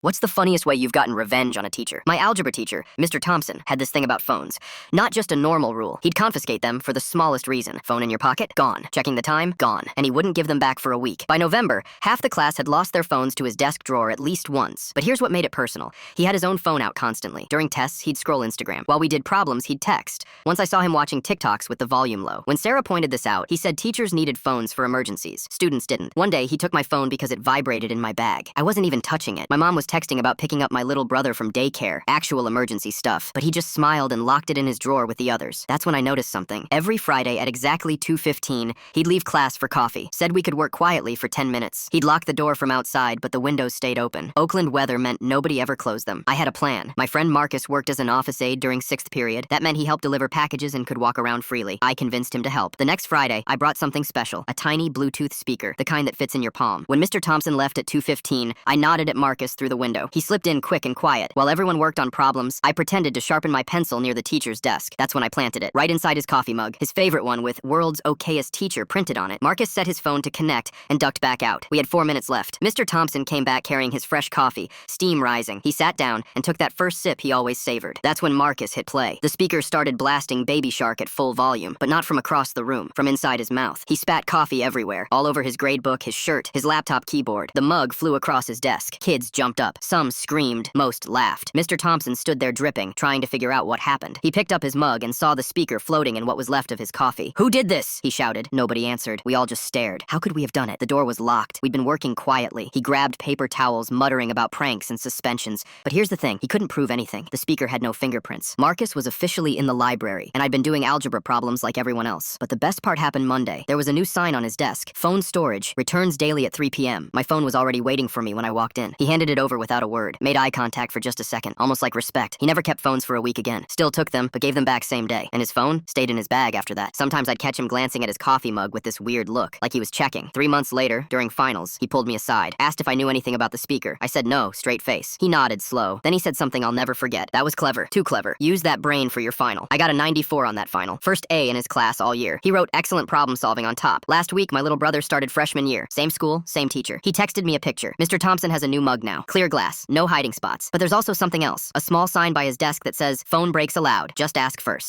What's the funniest way you've gotten revenge on a teacher? My algebra teacher, Mr. Thompson, had this thing about phones. Not just a normal rule. He'd confiscate them for the smallest reason. Phone in your pocket? Gone. Checking the time? Gone. And he wouldn't give them back for a week. By November, half the class had lost their phones to his desk drawer at least once. But here's what made it personal. He had his own phone out constantly. During tests, he'd scroll Instagram. While we did problems, he'd text. Once I saw him watching TikToks with the volume low. When Sarah pointed this out, he said teachers needed phones for emergencies. Students didn't. One day, he took my phone because it vibrated in my bag. I wasn't even touching it. My mom was texting about picking up my little brother from daycare, actual emergency stuff, but he just smiled and locked it in his drawer with the others. That's when I noticed something. Every Friday at exactly 2:15, he'd leave class for coffee, said we could work quietly for 10 minutes. He'd lock the door from outside, but the windows stayed open. Oakland weather meant nobody ever closed them. I had a plan. My friend Marcus worked as an office aide during 6th period. That meant he helped deliver packages and could walk around freely. I convinced him to help. The next Friday, I brought something special, a tiny Bluetooth speaker, the kind that fits in your palm. When Mr. Thompson left at 2:15, I nodded at Marcus through the window. He slipped in quick and quiet. While everyone worked on problems, I pretended to sharpen my pencil near the teacher's desk. That's when I planted it, right inside his coffee mug, his favorite one with "World's Okayest Teacher" printed on it. Marcus set his phone to connect and ducked back out. We had 4 minutes left. Mr. Thompson came back carrying his fresh coffee, steam rising. He sat down and took that first sip he always savored. That's when Marcus hit play. The speaker started blasting Baby Shark at full volume, but not from across the room, from inside his mouth. He spat coffee everywhere, all over his gradebook, his shirt, his laptop keyboard. The mug flew across his desk. Kids jumped up. Some screamed. Most laughed. Mr. Thompson stood there dripping, trying to figure out what happened. He picked up his mug and saw the speaker floating in what was left of his coffee. "Who did this?" he shouted. Nobody answered. We all just stared. How could we have done it? The door was locked. We'd been working quietly. He grabbed paper towels, muttering about pranks and suspensions. But here's the thing. He couldn't prove anything. The speaker had no fingerprints. Marcus was officially in the library, and I'd been doing algebra problems like everyone else. But the best part happened Monday. There was a new sign on his desk. Phone storage. Returns daily at 3 p.m. My phone was already waiting for me when I walked in. He handed it over without a word. Made eye contact for just a second, almost like respect. He never kept phones for a week again. Still took them, but gave them back same day. And his phone stayed in his bag after that. Sometimes I'd catch him glancing at his coffee mug with this weird look, like he was checking. 3 months later, during finals, he pulled me aside, asked if I knew anything about the speaker. I said no, straight face. He nodded slow. Then he said something I'll never forget. "That was clever. Too clever. Use that brain for your final." I got a 94 on that final. First A in his class all year. He wrote excellent problem solving on top. Last week, my little brother started freshman year. Same school, same teacher. He texted me a picture. Mr. Thompson has a new mug now. Clear glass. No hiding spots. But there's also something else. A small sign by his desk that says, "Phone breaks allowed. Just ask first."